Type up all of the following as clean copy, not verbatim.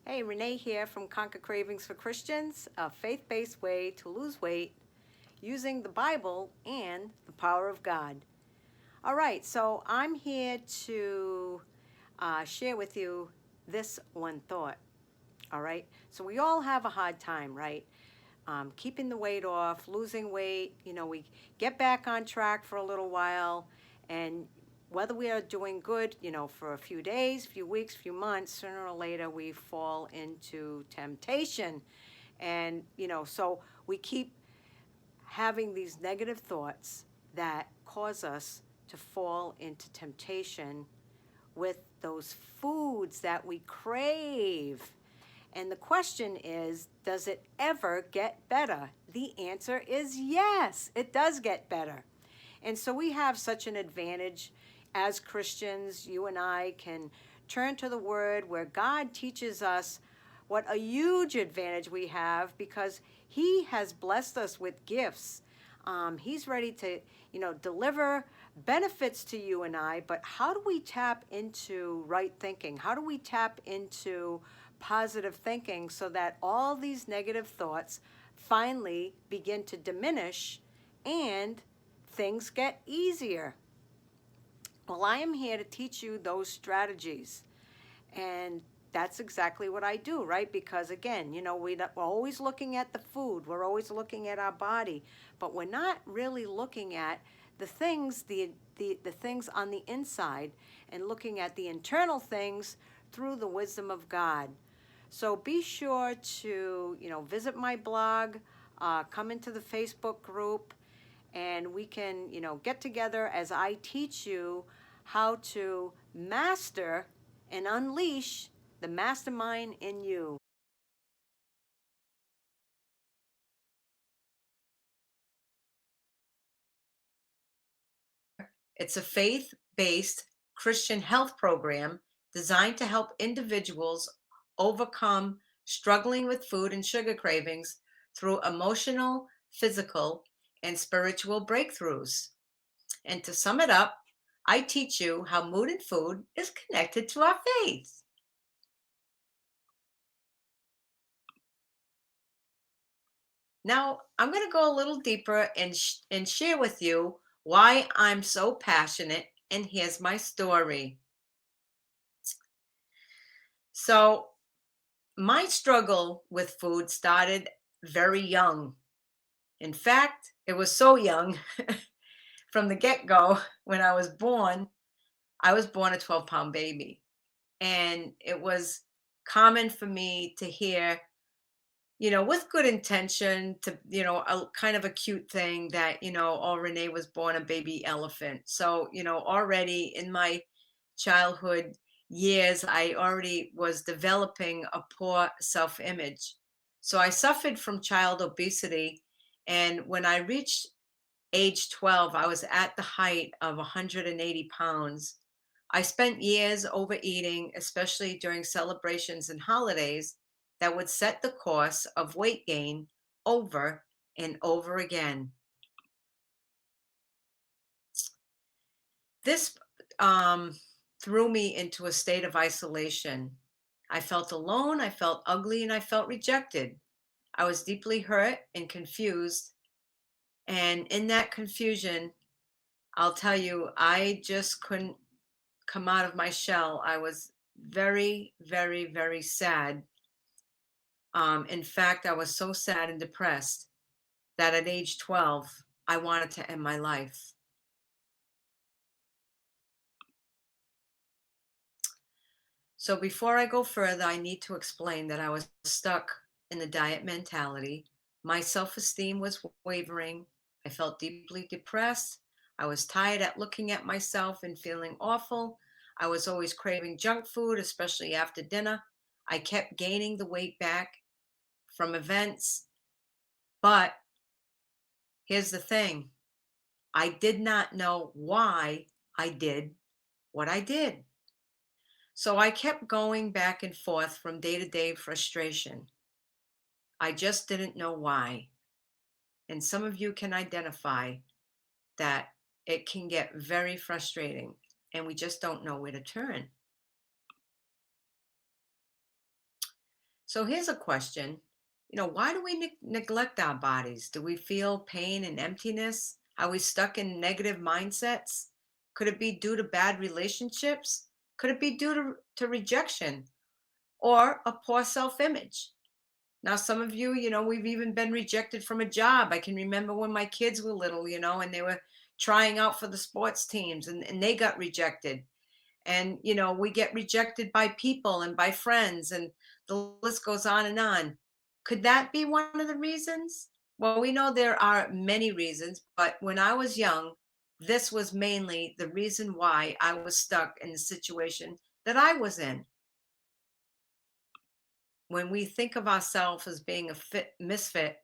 Hey, Renee here from Conquer Cravings for Christians, a faith-based way to lose weight using the Bible and the power of God. All right, so I'm here to share with you this one thought. All right, so we all have a hard time, right? Keeping the weight off, losing weight. We get back on track for a little while, and whether we are doing good, for a few days, few weeks, few months, sooner or later we fall into temptation. And, so we keep having these negative thoughts that cause us to fall into temptation with those foods that we crave. And the question is, does it ever get better? The answer is yes, it does get better. And so we have such an advantage as Christians. You and I can turn to the Word where God teaches us what a huge advantage we have because He has blessed us with gifts. He's ready to, deliver benefits to you and I, but how do we tap into right thinking? How do we tap into positive thinking so that all these negative thoughts finally begin to diminish and things get easier? Well, I am here to teach you those strategies. And that's exactly what I do, right? Because again, we're always looking at the food, we're always looking at our body, but we're not really looking at the things, the things on the inside, and looking at the internal things through the wisdom of God. So be sure to, visit my blog, come into the Facebook group, and we can, get together as I teach you how to master and unleash the mastermind in you. It's a faith-based Christian health program designed to help individuals overcome struggling with food and sugar cravings through emotional, physical, and spiritual breakthroughs. And to sum it up, I teach you how mood and food is connected to our faith. Now, I'm going to go a little deeper and share with you why I'm so passionate, and here's my story. So, my struggle with food started very young. In fact, it was so young from the get go when I was born a 12-pound baby. And it was common for me to hear, with good intention, to, a kind of a cute thing that, oh, Renee was born a baby elephant. So, already in my childhood years, I already was developing a poor self image. So I suffered from child obesity. And when I reached age 12, I was at the height of 180 pounds. I spent years overeating, especially during celebrations and holidays, that would set the course of weight gain over and over again. This threw me into a state of isolation. I felt alone, I felt ugly, and I felt rejected. I was deeply hurt and confused. And in that confusion, I'll tell you, I just couldn't come out of my shell. I was very, very, very sad. In fact, I was so sad and depressed that at age 12, I wanted to end my life. So before I go further, I need to explain that I was stuck in the diet mentality. My self esteem was wavering. I felt deeply depressed. I was tired at looking at myself and feeling awful. I was always craving junk food, especially after dinner. I kept gaining the weight back from events. But here's the thing, I did not know why I did what I did. So I kept going back and forth from day to day frustration. I just didn't know why. And some of you can identify that it can get very frustrating and we just don't know where to turn. So here's a question. Why do we neglect our bodies? Do we feel pain and emptiness? Are we stuck in negative mindsets? Could it be due to bad relationships? Could it be due to rejection or a poor self image? Now, some of you, we've even been rejected from a job. I can remember when my kids were little, and they were trying out for the sports teams and they got rejected. And, we get rejected by people and by friends, and the list goes on and on. Could that be one of the reasons? Well, we know there are many reasons, but when I was young, this was mainly the reason why I was stuck in the situation that I was in. When we think of ourselves as being a misfit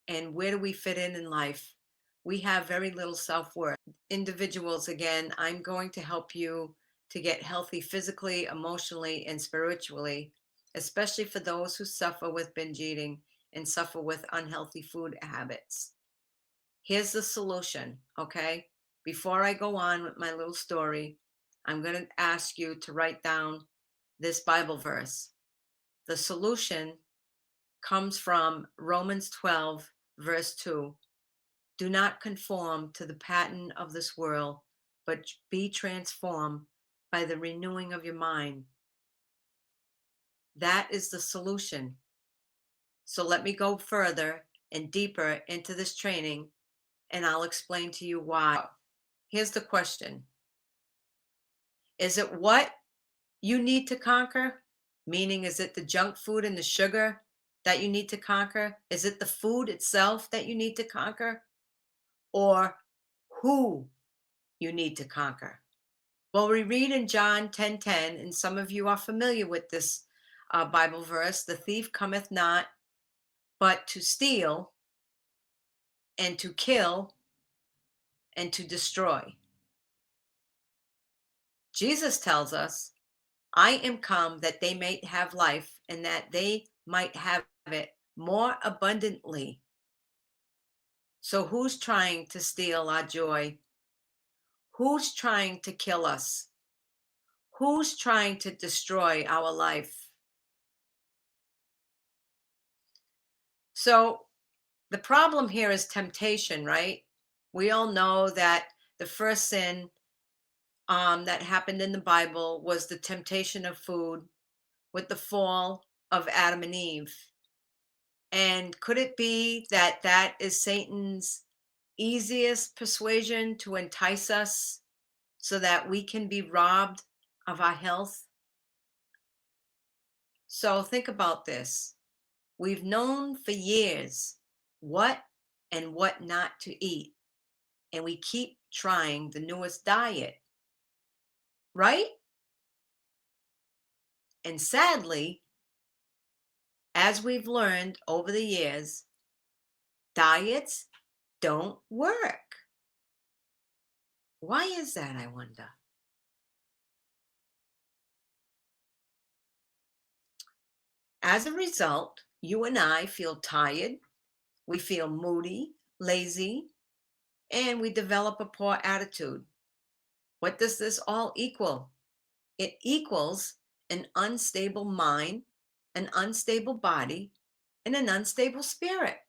and where do we fit in life, we have very little self-worth. Individuals, again, I'm going to help you to get healthy physically, emotionally, and spiritually, especially for those who suffer with binge eating and suffer with unhealthy food habits. Here's the solution, okay? Before I go on with my little story, I'm going to ask you to write down this Bible verse. The solution comes from Romans 12, verse 2. Do not conform to the pattern of this world, but be transformed by the renewing of your mind. That is the solution. So let me go further and deeper into this training, and I'll explain to you why. Here's the question. Is it what you need to conquer? Meaning, is it the junk food and the sugar that you need to conquer? Is it the food itself that you need to conquer? Or who you need to conquer? Well, we read in John 10:10, and some of you are familiar with this Bible verse, the thief cometh not but to steal and to kill and to destroy. Jesus tells us, I am come that they may have life and that they might have it more abundantly. So who's trying to steal our joy? Who's trying to kill us? Who's trying to destroy our life? So the problem here is temptation, right? We all know that the first sin that happened in the Bible was the temptation of food with the fall of Adam and Eve. And could it be that that is Satan's easiest persuasion to entice us so that we can be robbed of our health? So think about this. We've known for years what and what not to eat, and we keep trying the newest diet, right? And sadly, as we've learned over the years, diets don't work. Why is that, I wonder? As a result, you and I feel tired, we feel moody, lazy, and we develop a poor attitude. What does this all equal? It equals an unstable mind, an unstable body, and an unstable spirit.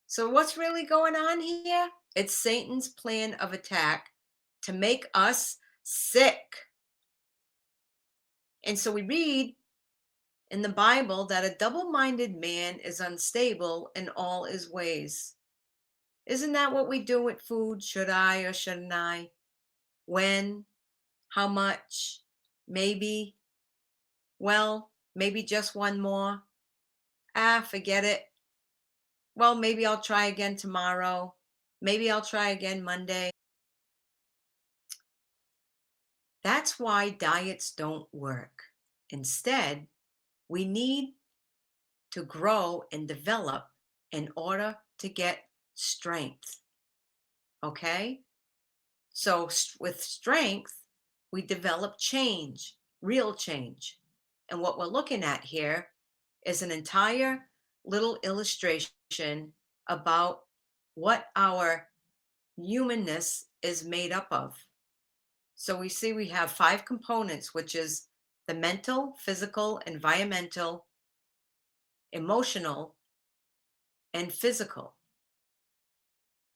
So, what's really going on here? It's Satan's plan of attack to make us sick. And so we read in the Bible that a double minded man is unstable in all his ways. Isn't that what we do with food? Should I or shouldn't I? When? How much? Maybe? Well, maybe just one more. Ah, forget it. Well, maybe I'll try again tomorrow. Maybe I'll try again Monday. That's why diets don't work. Instead, we need to grow and develop in order to get strength. Okay? So, with strength, we develop change, real change. And what we're looking at here is an entire little illustration about what our humanness is made up of. So we see we have five components, which is the mental, physical, environmental, emotional, and physical.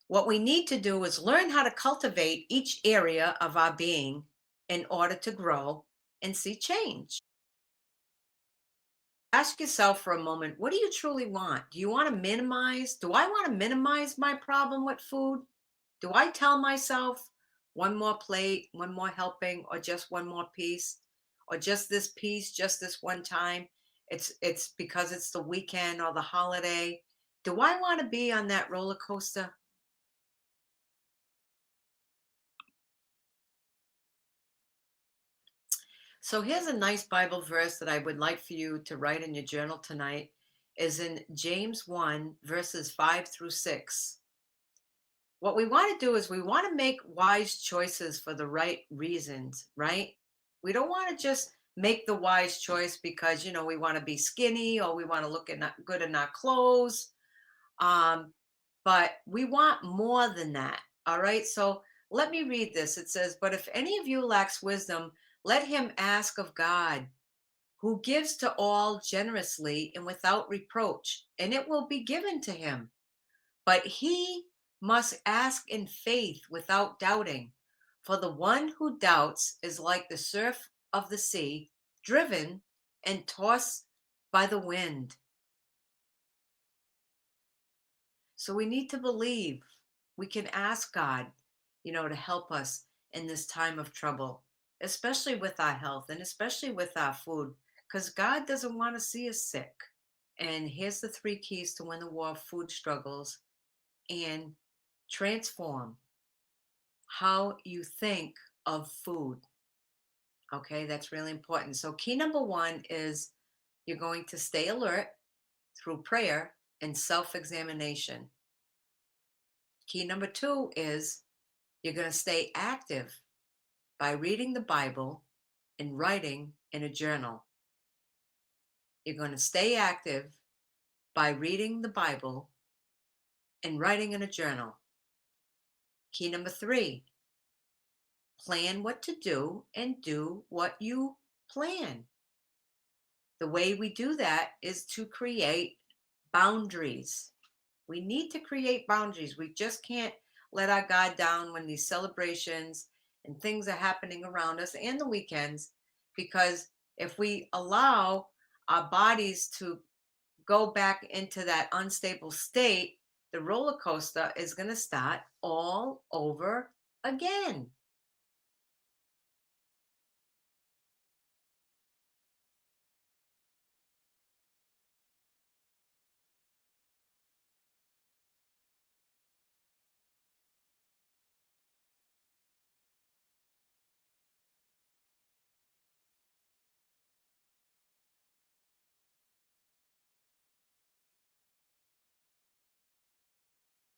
What we need to do is learn how to cultivate each area of our being in order to grow and see change. Ask yourself for a moment, what do you truly want? Do you want to minimize? Do I want to minimize my problem with food? Do I tell myself one more plate, one more helping, or just one more piece, or just this piece, just this one time? It's because it's the weekend or the holiday. Do I want to be on that roller coaster? So here's a nice Bible verse that I would like for you to write in your journal tonight is in James 1 verses 5 through 6. What we want to do is we want to make wise choices for the right reasons, right? We don't want to just make the wise choice because, we want to be skinny or we want to look good in our clothes. Um, but we want more than that. All right. So let me read this. It says, "But if any of you lacks wisdom, let him ask of God, who gives to all generously and without reproach, and it will be given to him. But he must ask in faith without doubting. For the one who doubts is like the surf of the sea, driven and tossed by the wind." So we need to believe. We can ask God, to help us in this time of trouble, especially with our health and especially with our food, because God doesn't want to see us sick. And here's the three keys to win the war of food struggles and transform how you think of food. Okay, that's really important. So, key number one is you're going to stay alert through prayer and self examination. Key number two is you're going to stay active by reading the Bible and writing in a journal. You're going to stay active by reading the Bible and writing in a journal. Key number three, plan what to do and do what you plan. The way we do that is to create boundaries. We need to create boundaries. We just can't let our guard down when these celebrations and things are happening around us and the weekends, because if we allow our bodies to go back into that unstable state, the roller coaster is going to start all over again.